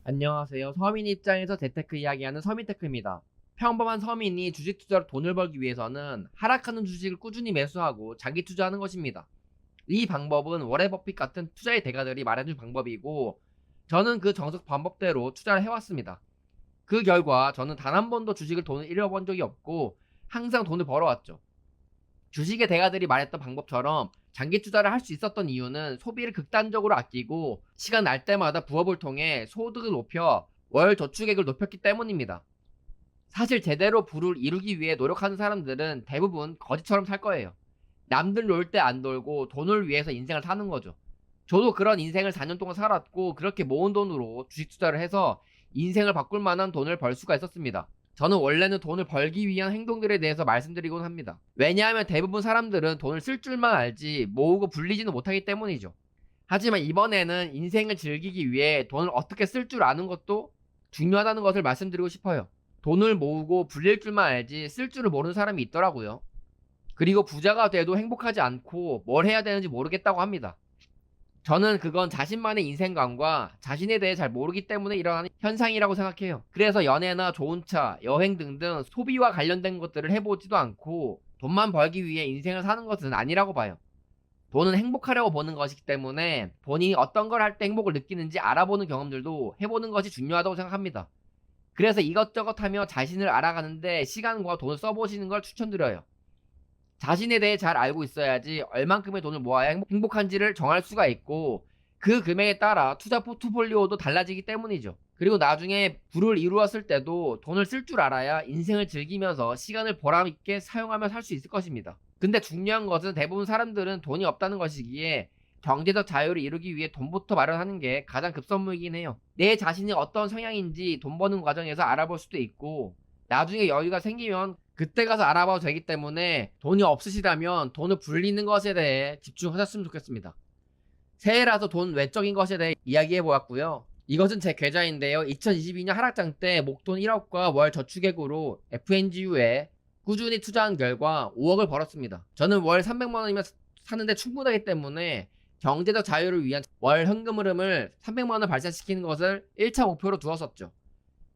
안녕하세요. 서민 입장에서 재테크 이야기하는 서민테크입니다. 평범한 서민이 주식 투자로 돈을 벌기 위해서는 하락하는 주식을 꾸준히 매수하고 장기 투자하는 것입니다. 이 방법은 워렌 버핏 같은 투자의 대가들이 말해준 방법이고, 저는 그 정석 방법대로 투자를 해왔습니다. 그 결과 저는 단 한 번도 주식을 돈을 잃어본 적이 없고 항상 돈을 벌어왔죠. 주식의 대가들이 말했던 방법처럼 장기 투자를 할 수 있었던 이유는 소비를 극단적으로 아끼고 시간 날 때마다 부업을 통해 소득을 높여 월 저축액을 높였기 때문입니다. 사실 제대로 부를 이루기 위해 노력하는 사람들은 대부분 거지처럼 살 거예요. 남들 놀 때 안 놀고 돈을 위해서 인생을 사는 거죠. 저도 그런 인생을 4년 동안 살았고, 그렇게 모은 돈으로 주식 투자를 해서 인생을 바꿀 만한 돈을 벌 수가 있었습니다. 저는 원래는 돈을 벌기 위한 행동들에 대해서 말씀드리곤 합니다. 왜냐하면 대부분 사람들은 돈을 쓸 줄만 알지 모으고 불리지는 못하기 때문이죠. 하지만 이번에는 인생을 즐기기 위해 돈을 어떻게 쓸 줄 아는 것도 중요하다는 것을 말씀드리고 싶어요. 돈을 모으고 불릴 줄만 알지 쓸 줄을 모르는 사람이 있더라고요. 그리고 부자가 돼도 행복하지 않고 뭘 해야 되는지 모르겠다고 합니다. 저는 그건 자신만의 인생관과 자신에 대해 잘 모르기 때문에 일어나는 현상이라고 생각해요. 그래서 연애나 좋은 차, 여행 등등 소비와 관련된 것들을 해보지도 않고 돈만 벌기 위해 인생을 사는 것은 아니라고 봐요. 돈은 행복하려고 버는 것이기 때문에 본인이 어떤 걸 할 때 행복을 느끼는지 알아보는 경험들도 해보는 것이 중요하다고 생각합니다. 그래서 이것저것 하며 자신을 알아가는데 시간과 돈을 써보시는 걸 추천드려요. 자신에 대해 잘 알고 있어야지 얼만큼의 돈을 모아야 행복한지를 정할 수가 있고, 그 금액에 따라 투자 포트폴리오도 달라지기 때문이죠. 그리고 나중에 부를 이루었을 때도 돈을 쓸 줄 알아야 인생을 즐기면서 시간을 보람있게 사용하며 살 수 있을 것입니다. 근데 중요한 것은 대부분 사람들은 돈이 없다는 것이기에 경제적 자유를 이루기 위해 돈부터 마련하는 게 가장 급선무이긴 해요. 내 자신이 어떤 성향인지 돈 버는 과정에서 알아볼 수도 있고, 나중에 여유가 생기면 그때 가서 알아봐도 되기 때문에 돈이 없으시다면 돈을 불리는 것에 대해 집중하셨으면 좋겠습니다. 새해라서 돈 외적인 것에 대해 이야기해 보았고요. 이것은 제 계좌인데요. 2022년 하락장 때 목돈 1억과 월 저축액으로 FNGU에 꾸준히 투자한 결과 5억을 벌었습니다. 저는 월 300만 원이면 사는데 충분하기 때문에 경제적 자유를 위한 월 현금 흐름을 300만 원 발생시키는 것을 1차 목표로 두었었죠.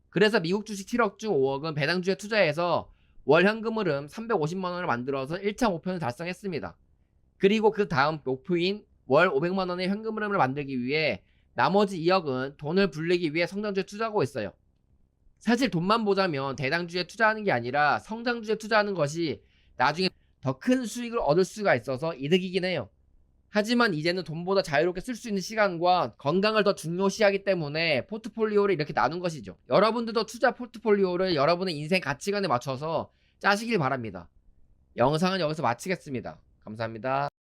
그래서 미국 주식 7억 중 5억은 배당주에 투자해서 월 현금 흐름 350만 원을 만들어서 1차 목표는 달성했습니다. 그리고 그 다음 목표인 월 500만 원의 현금 흐름을 만들기 위해 나머지 2억은 돈을 불리기 위해 성장주에 투자하고 있어요. 사실 돈만 보자면 대당주에 투자하는 게 아니라 성장주에 투자하는 것이 나중에 더 큰 수익을 얻을 수가 있어서 이득이긴 해요. 하지만 이제는 돈보다 자유롭게 쓸 수 있는 시간과 건강을 더 중요시하기 때문에 포트폴리오를 이렇게 나눈 것이죠. 여러분들도 투자 포트폴리오를 여러분의 인생 가치관에 맞춰서 짜시길 바랍니다. 영상은 여기서 마치겠습니다. 감사합니다.